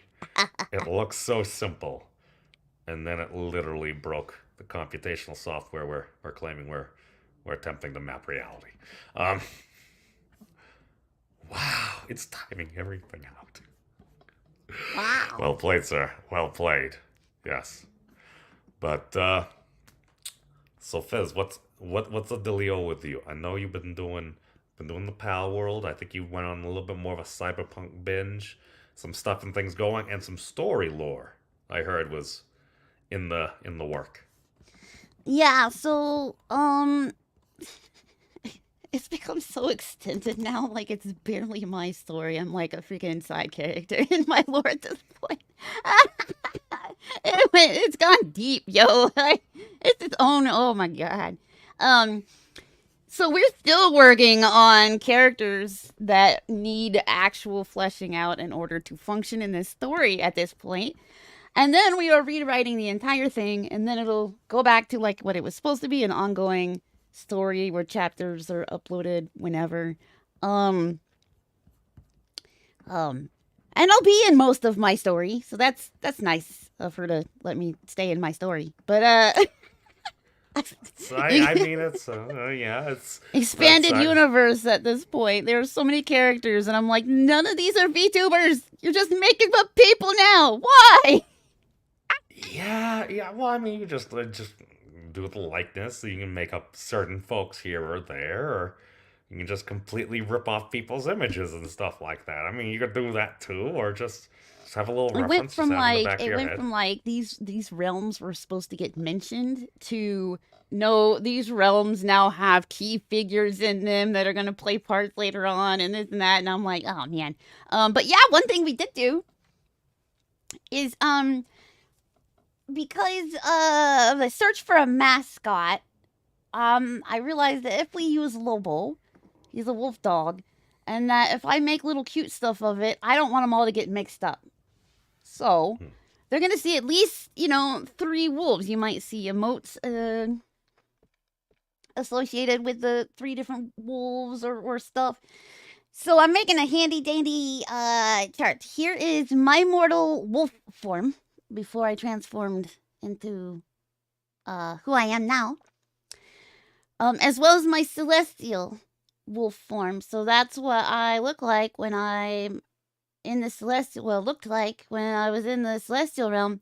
It looks so simple. And then it literally broke the computational software we're claiming we're attempting to map reality. Wow, it's timing everything out. Wow. Well played, sir. Well played. Yes. But so Fizz, what's the dealio with you? I know you've been doing the Pal World. I think you went on a little bit more of a cyberpunk binge, some stuff and things going, and some story lore I heard was in the work. Yeah, so it's become so extended now, like it's barely my story. I'm like a freaking side character in my lore at this point. It's gone deep, yo. It's its own, oh my god. So we're still working on characters that need actual fleshing out in order to function in this story at this point. And then we are rewriting the entire thing, and then it'll go back to like what it was supposed to be, an ongoing story where chapters are uploaded whenever. And I'll be in most of my story, so that's nice of her to let me stay in my story. But So I mean, it's it's expanded universe at this point. There are so many characters, and I'm like, none of these are VTubers. You're just making up people now. Why? Yeah. Well, I mean, you just do the likeness, so you can make up certain folks here or there, or you can just completely rip off people's images and stuff like that. I mean, you could do that too, or just have a little reference. It went head. from like these realms were supposed to get mentioned to no, these realms now have key figures in them that are going to play parts later on, and this and that. And I'm like, oh man. But yeah, one thing we did do is because of the search for a mascot, I realized that if we use Lobo, he's a wolf dog, and that if I make little cute stuff of it, I don't want them all to get mixed up. So they're gonna see at least 3 wolves. You might see emotes associated with the 3 different wolves or stuff. So I'm making a handy dandy chart. Here is my mortal wolf form before I transformed into who I am now, as well as my celestial wolf form. So that's what I look like when I'm in the celestial. Well, looked like when I was in the celestial realm.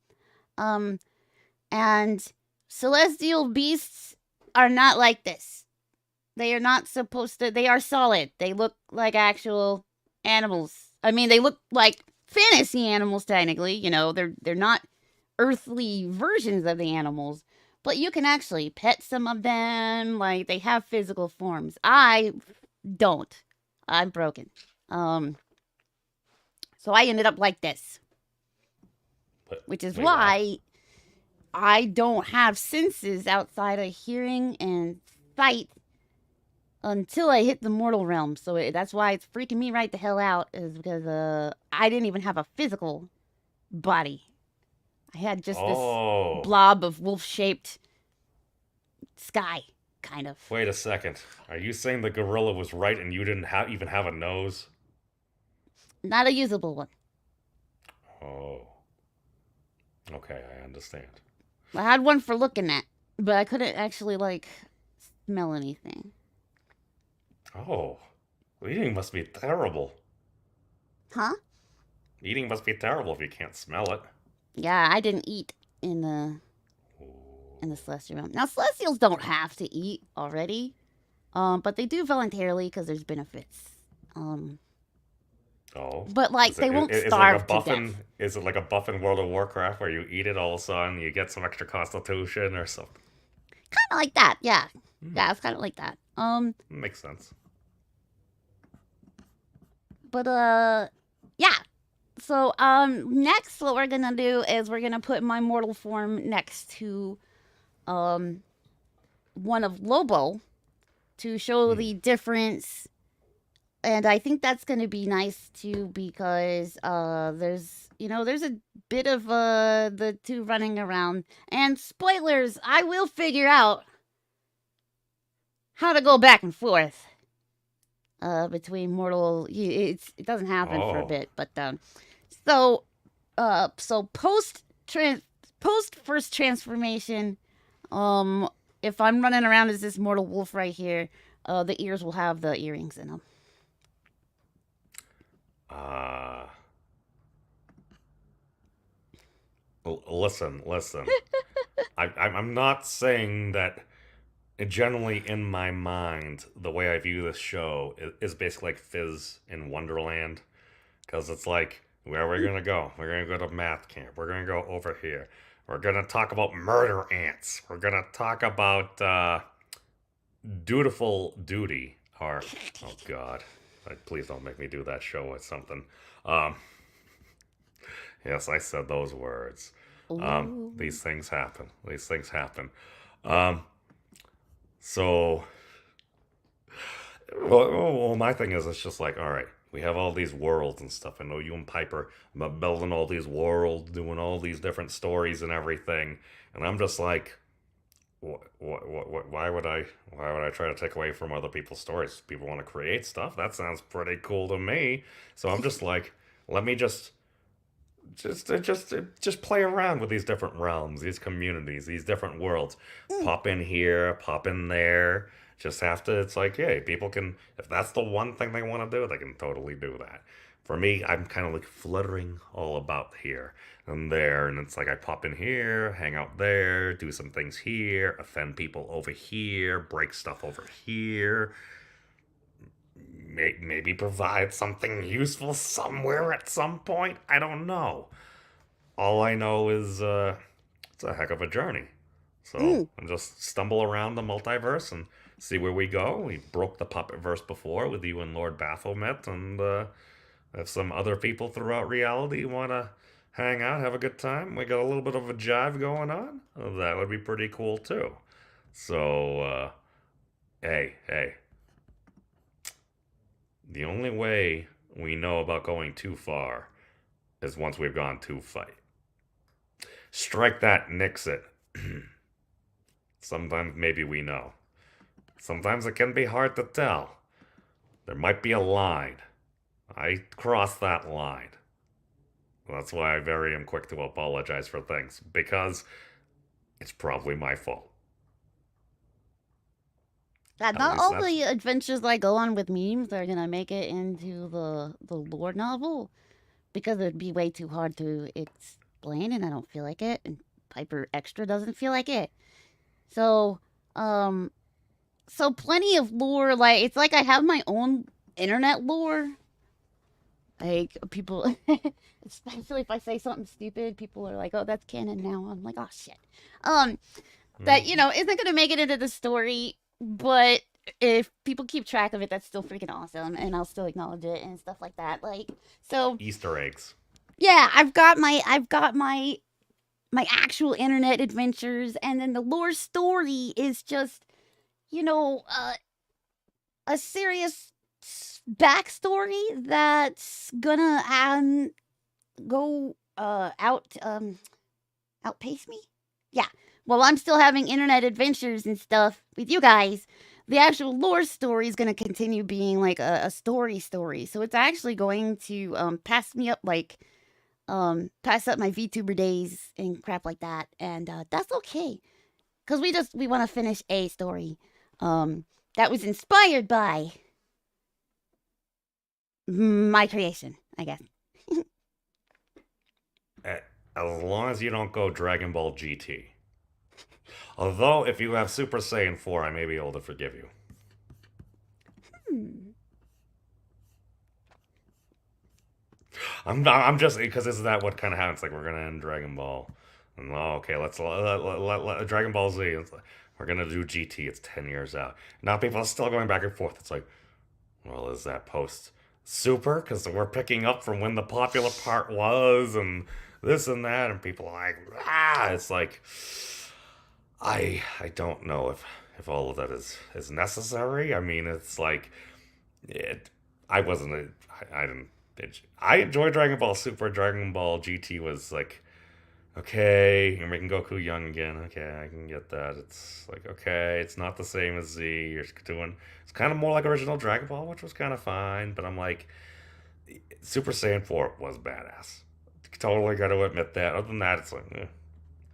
And celestial beasts are not like this. They are not supposed to. They are solid. They look like actual animals. I mean, they look like fantasy animals technically. They're not earthly versions of the animals, but you can actually pet some of them. Like, they have physical forms. I don't. I'm broken. So I ended up like this, which is why I don't have senses outside of hearing and sight until I hit the mortal realm. So that's why it's freaking me right the hell out, is because I didn't even have a physical body. I had just this blob of wolf-shaped sky, kind of. Wait a second. Are you saying the gorilla was right and you didn't even have a nose? Not a usable one. Oh. Okay, I understand. I had one for looking at, but I couldn't actually, smell anything. Oh, eating must be terrible. Huh? Eating must be terrible if you can't smell it. Yeah, I didn't eat in the celestial realm. Now celestials don't have to eat already, but they do voluntarily because there's benefits. Oh, But like they won't starve to death. Is it like a buff in World of Warcraft where you eat it all of a sudden you get some extra constitution or something? Kind of like that, yeah. Yeah, it's kind of like that. Makes sense. But yeah. So next what we're gonna do is we're gonna put my mortal form next to one of Lobo to show the difference. And I think that's gonna be nice too because there's a bit of the two running around. And spoilers, I will figure out how to go back and forth between mortal. It doesn't happen for a bit, but so post first transformation, if I'm running around as this mortal wolf right here, the ears will have the earrings in them. Listen. I'm not saying that. Generally, in my mind, the way I view this show is basically like Fizz in Wonderland, because it's like, where are we gonna go? We're gonna go to math camp. We're gonna go over here. We're gonna talk about murder ants. We're gonna talk about dutiful duty. Or oh god, please don't make me do that show with something. Yes, I said those words. These things happen. So, well, my thing is, it's just like, all right, we have all these worlds and stuff. I know you and Piper are building all these worlds, doing all these different stories and everything, and I'm just like, why would I try to take away from other people's stories? People want to create stuff. That sounds pretty cool to me. So I'm just like, let me just play around with these different realms, these communities, these different worlds. Pop in here, pop in there. Just have to, it's like, hey, people can, if that's the one thing they want to do, they can totally do that. For me, I'm kind of like fluttering all about here and there, and it's like I pop in here, hang out there, do some things here, offend people over here, break stuff over here, maybe provide something useful somewhere at some point. I don't know. All I know is it's a heck of a journey. So I'll just stumble around the multiverse and see where we go. We broke the puppet verse before with you and Lord Baphomet, and if some other people throughout reality want to hang out, have a good time, we got a little bit of a jive going on, that would be pretty cool too. So, hey. The only way we know about going too far is once we've gone too far. Strike that, nix it. Sometimes maybe we know. Sometimes it can be hard to tell. There might be a line. I crossed that line. That's why I am quick to apologize for things, because it's probably my fault. Not all the adventures I go on with memes are gonna make it into the lore novel, because it'd be way too hard to explain, and I don't feel like it, and Piper Extra doesn't feel like it. So plenty of lore. Like, it's like I have my own internet lore. Like, people, especially if I say something stupid, people are like, "Oh, that's canon now." I'm like, "Oh shit." That isn't gonna make it into the story. But if people keep track of it, that's still freaking awesome, and I'll still acknowledge it and stuff like that. Like, so Easter eggs. Yeah, I've got my actual internet adventures, and then the lore story is just, a serious backstory that's gonna go outpace me. Yeah. While I'm still having internet adventures and stuff with you guys, the actual lore story is going to continue being like a story. So it's actually going to pass up my VTuber days and crap like that. And that's okay. Because we want to finish a story that was inspired by my creation, I guess. As long as you don't go Dragon Ball GT. Although, if you have Super Saiyan 4, I may be able to forgive you. I'm just, because isn't that what kind of happens? Like, we're going to end Dragon Ball. And, okay, let's let Dragon Ball Z. We're going to do GT. It's 10 years out. Now people are still going back and forth. It's like, well, is that post Super? Because we're picking up from when the popular part was, and this and that, and people are like, it's like, I don't know if all of that is necessary. I mean, it's like, I enjoyed Dragon Ball Super. Dragon Ball GT was like, okay, you're making Goku young again. Okay, I can get that. It's like, okay, it's not the same as Z. It's kind of more like original Dragon Ball, which was kind of fine. But I'm like, Super Saiyan 4 was badass. Totally got to admit that. Other than that, it's like,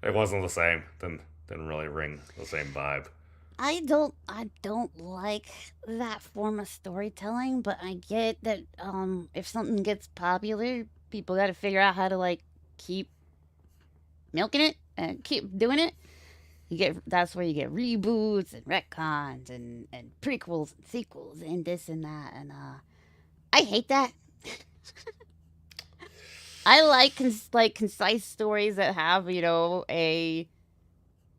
it wasn't the same. Didn't really ring the same vibe. I don't like that form of storytelling, but I get that if something gets popular, People got to figure out how to like keep milking it and keep doing it. That's where you get reboots and retcons and prequels and sequels and this and that, and I hate that. I like concise stories that have, a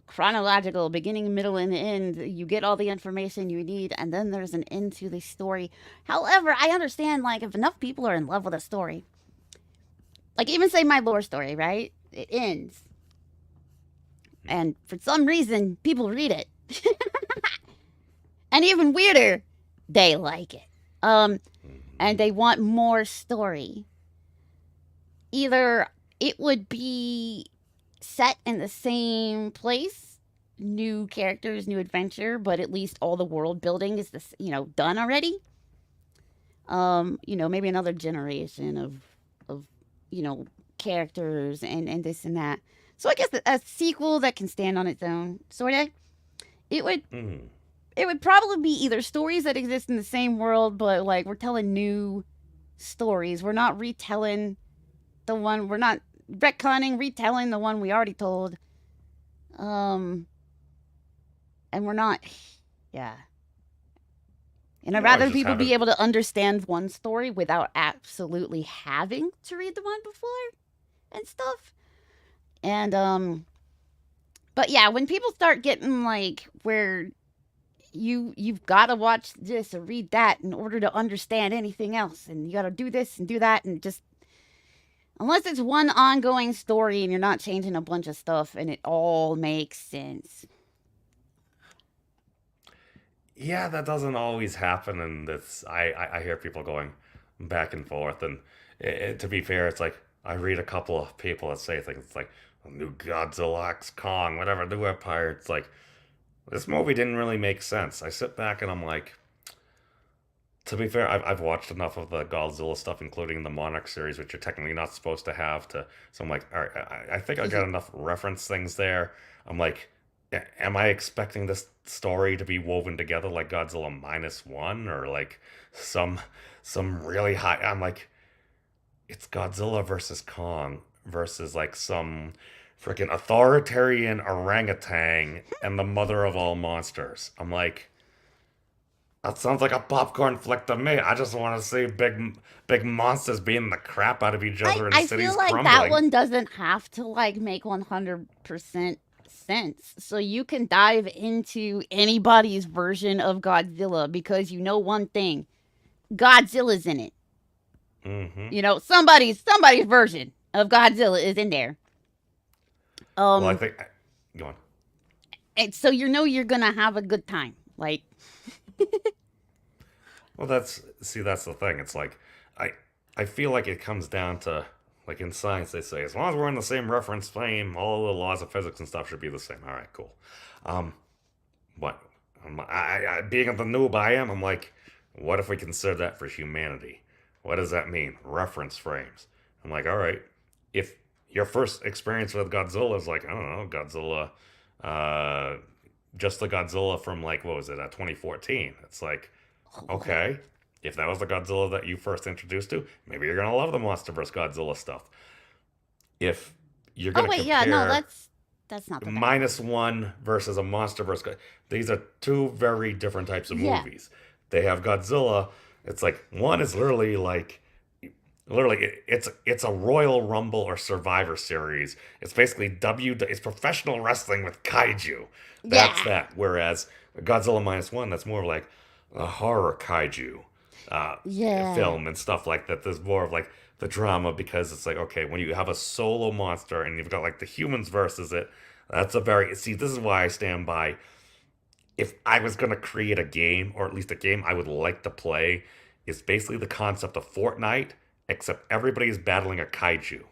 chronological beginning, middle, and end. You get all the information you need, and then there's an end to the story. However, I understand, like, if enough people are in love with a story, like, even say my lore story, right? It ends. And for some reason, people read it. And even weirder, they like it. And they want more story. Either it would be set in the same place, new characters, new adventure, but at least all the world building is this, done already. Maybe another generation of characters and this and that. So I guess a sequel that can stand on its own, sort of. It would probably be either stories that exist in the same world, but like we're telling new stories. We're not retelling we're not retelling the one we already told. And we're not, yeah. And I'd rather people be able to understand one story without absolutely having to read the one before and stuff. And, but yeah, when people start getting like where you've got to watch this or read that in order to understand anything else, and you got to do this and do that, and just, unless it's one ongoing story and you're not changing a bunch of stuff and it all makes sense. Yeah, that doesn't always happen, and I hear people going back and forth, and to be fair, it's like, I read a couple of people that say things, it's like, new Godzilla X Kong, whatever, new Empire, it's like, this movie didn't really make sense. I sit back and I'm like, to be fair, I've watched enough of the Godzilla stuff, including the Monarch series, which you're technically not supposed to have to. So I'm like, all right, I think I got enough reference things there. I'm like, am I expecting this story to be woven together like Godzilla -1 or like some really high? I'm like, it's Godzilla versus Kong versus like some freaking authoritarian orangutan and the mother of all monsters. I'm like, that sounds like a popcorn flick to me. I just want to see big monsters beating the crap out of each other and cities feel like crumbling. That one doesn't have to like make 100% sense. So you can dive into anybody's version of Godzilla because you know one thing. Godzilla's in it. Mm-hmm. Somebody's version of Godzilla is in there. Well, I think... Go on. And so you're gonna have a good time. Like... Well, that's the thing. It's like, I feel like it comes down to, like in science, they say, as long as we're in the same reference frame, all the laws of physics and stuff should be the same. All right, cool. But being the noob I am, I'm like, what if we consider that for humanity? What does that mean? Reference frames. I'm like, all right, if your first experience with Godzilla is like, I don't know, Godzilla, just the Godzilla from like, what was it, 2014. It's like, okay, If that was the Godzilla that you first introduced to, maybe you're gonna love the MonsterVerse Godzilla stuff. If you're Oh gonna wait, yeah, compare no, that's not the bad. -1 versus a MonsterVerse, these are two very different types of Yeah. movies. They have Godzilla. It's like one is literally it's a Royal Rumble or Survivor Series. It's basically it's professional wrestling with kaiju. That's that. Whereas Godzilla -1, that's more like a horror kaiju film and stuff like that. There's more of like the drama because it's like, okay, when you have a solo monster and you've got like the humans versus it, that's a very see. This is why I stand by. If I was gonna create a game, or at least a game I would like to play, is basically the concept of Fortnite, except everybody is battling a kaiju.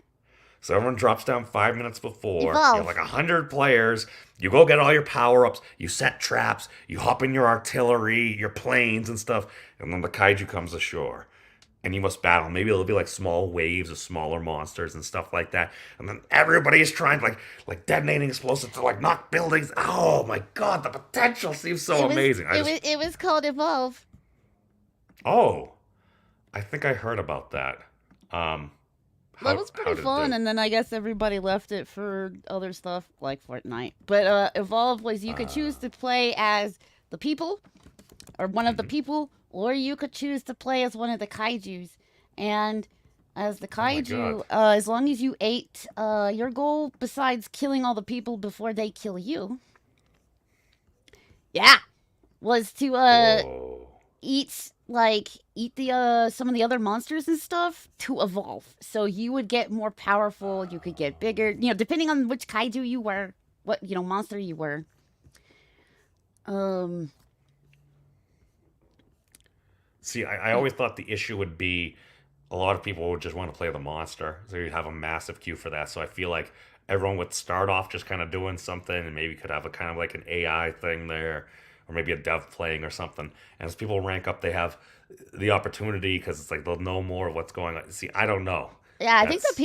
So everyone drops down 5 minutes before. You have like 100 players. You go get all your power-ups. You set traps. You hop in your artillery, your planes and stuff. And then the kaiju comes ashore. And you must battle. Maybe it'll be like small waves of smaller monsters and stuff like that. And then everybody is trying like detonating explosives to like knock buildings. Oh my god, the potential seems so amazing. It was called Evolve. Oh, I think I heard about that. That was pretty fun, and then I guess everybody left it for other stuff like Fortnite. But Evolve was you could choose to play as the people, or one of the people, or you could choose to play as one of the kaijus. And as the kaiju, as long as you ate, your goal, besides killing all the people before they kill you, was to eat the some of the other monsters and stuff to evolve. So you would get more powerful, you could get bigger, depending on which kaiju you were, what, monster you were. See, I always thought the issue would be a lot of people would just want to play the monster. So you'd have a massive queue for that. So I feel like everyone would start off just kind of doing something and maybe could have a kind of like an AI thing there, or maybe a dev playing or something. And as people rank up, they have the opportunity because it's like they'll know more of what's going on. See, I don't know. Yeah, I think if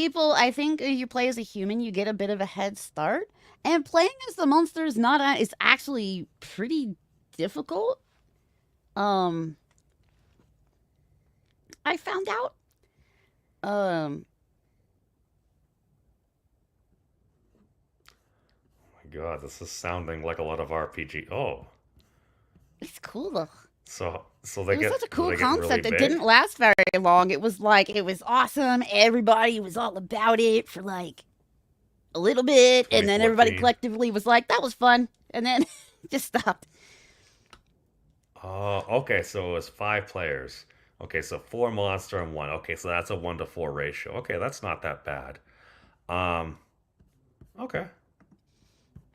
you play as a human, you get a bit of a head start. And playing as the monster is is actually pretty difficult. I found out. Oh my god, this is sounding like a lot of RPG. Oh. It's cool though. So they it was such a cool concept. Really it didn't last very long. It was awesome. Everybody was all about it for like a little bit, and then everybody collectively was like, "That was fun," and then just stopped. Oh, okay. So it was 5 players. Okay, so 4 monster and 1. Okay, so that's a 1-to-4 ratio. Okay, that's not that bad. Okay.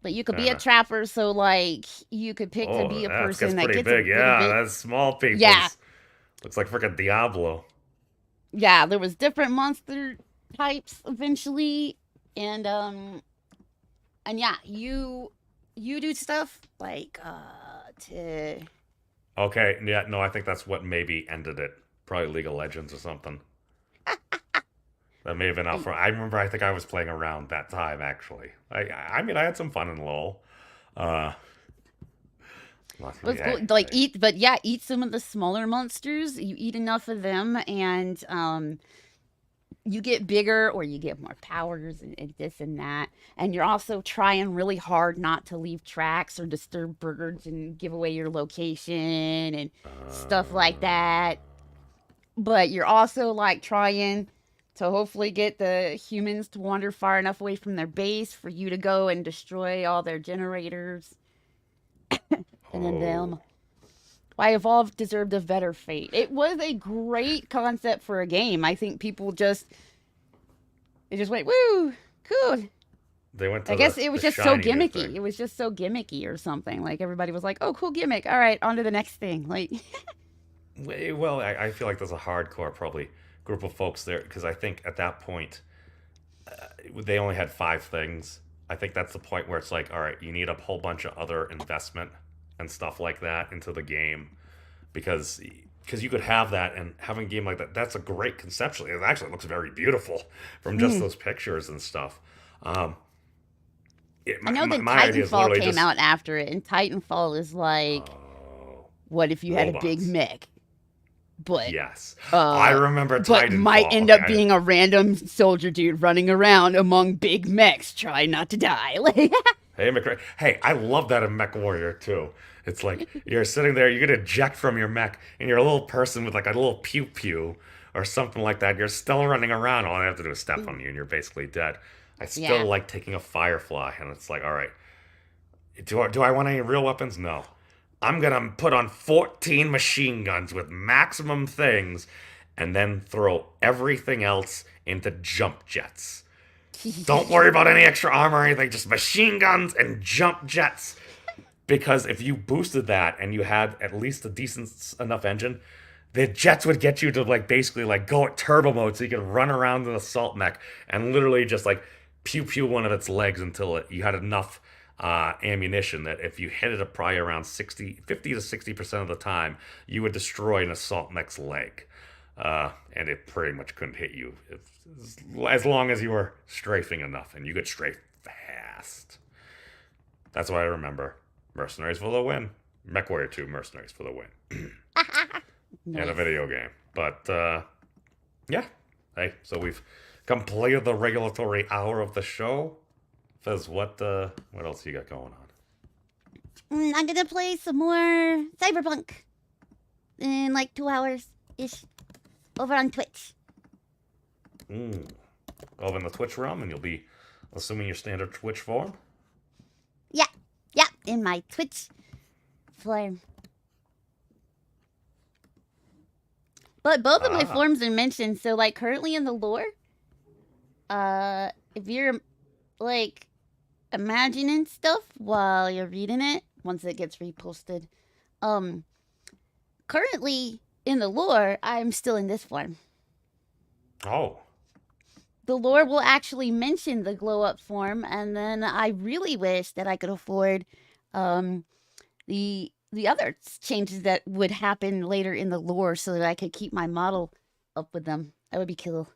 But you could be a trapper, so like you could pick to be a person that gets big. That's small people. Yeah. Looks like freaking Diablo. Yeah, there was different monster types eventually, and yeah, you do stuff like to. Okay, yeah, no, I think that's what maybe ended it. Probably League of Legends or something. That may have been out for. I remember. I think I was playing around that time. Actually, I mean, I had some fun in LOL. It was cool. Like eat some of the smaller monsters. You eat enough of them, and you get bigger, or you get more powers, and this and that. And you're also trying really hard not to leave tracks or disturb birds and give away your location and stuff like that. But you're also like trying to hopefully get the humans to wander far enough away from their base for you to go and destroy all their generators. And then them. Why Evolve deserved a better fate. It was a great concept for a game. I think people just went, woo, cool. They went to I guess it was just so gimmicky. It was just so gimmicky or something. Like everybody was like, oh, cool gimmick. All right, on to the next thing. Like well, I feel like there's a hardcore probably group of folks there because I think at that point they only had 5 things. I think that's the point where it's like, all right, you need a whole bunch of other investment and stuff like that into the game because you could have that, and having a game like that, that's a great conceptually. It actually looks very beautiful from just those pictures and stuff. I know that Titanfall came out after it, and Titanfall is like, what if you had a big mech? but Yes. I remember but Titanfall. might end up okay? being a random soldier dude running around among big mechs. Try not to die. Like, Hey, hey, I love that in Mech Warrior too. It's like you're sitting there, you get eject from your mech, and you're a little person with like a little pew pew or something like that. You're still running around. All I have to do is step on you, and you're basically dead. I still like taking a Firefly, and it's like, all right, do I want any real weapons? No. I'm gonna put on 14 machine guns with maximum things, and then throw everything else into jump jets. Don't worry about any extra armor or anything, just machine guns and jump jets. Because if you boosted that and you had at least a decent enough engine, the jets would get you to like basically like go at turbo mode so you could run around an assault mech and literally just like pew pew one of its legs until you had enough ammunition that if you hit it probably around 50 to 60% of the time, you would destroy an assault mech's leg. And it pretty much couldn't hit you as long as you were strafing enough, and you could strafe fast. That's what I remember. Mercenaries for the win. MechWarrior 2 Mercenaries for the win. nice. And a video game. But, yeah. Hey, so we've completed the regulatory hour of the show. Fizz, what else you got going on? I'm gonna play some more Cyberpunk in like 2 hours-ish over on Twitch. Over in the Twitch realm, and you'll be assuming your standard Twitch form? Yeah, in my Twitch form. But both of my forms are mentioned, so like currently in the lore, if you're like imagining stuff while you're reading it, once it gets reposted, currently in the lore, I'm still in this form. Oh. The lore will actually mention the glow up form, and then I really wish that I could afford the other changes that would happen later in the lore so that I could keep my model up with them. That would be cool.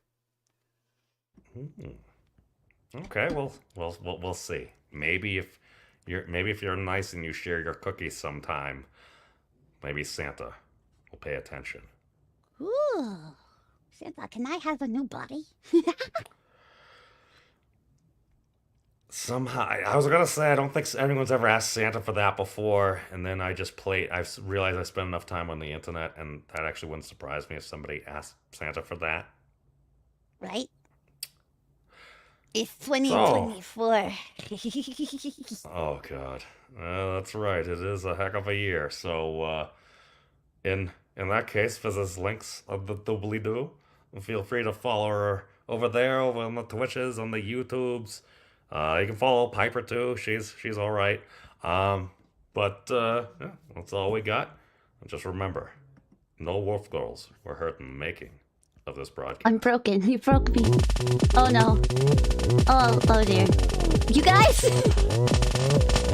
Okay, well, we'll see. Maybe if you're nice and you share your cookies sometime, maybe Santa will pay attention. Ooh. Santa, can I have a new body? Somehow, I was gonna say I don't think anyone's ever asked Santa for that before, and then I just I've realized I spend enough time on the internet, and that actually wouldn't surprise me if somebody asked Santa for that. Right? It's 2024. Oh God, that's right. It is a heck of a year. So, in that case, for this links of the doobly-doo, feel free to follow her over there, over on the Twitches, on the YouTubes. You can follow Piper too. She's all right. But yeah, that's all we got. And just remember, no wolf girls were hurt in the making of this broadcast. I'm broken. You broke me. Oh no. Oh dear. You guys!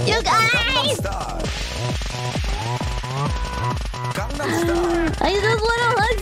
You guys! I just want to hug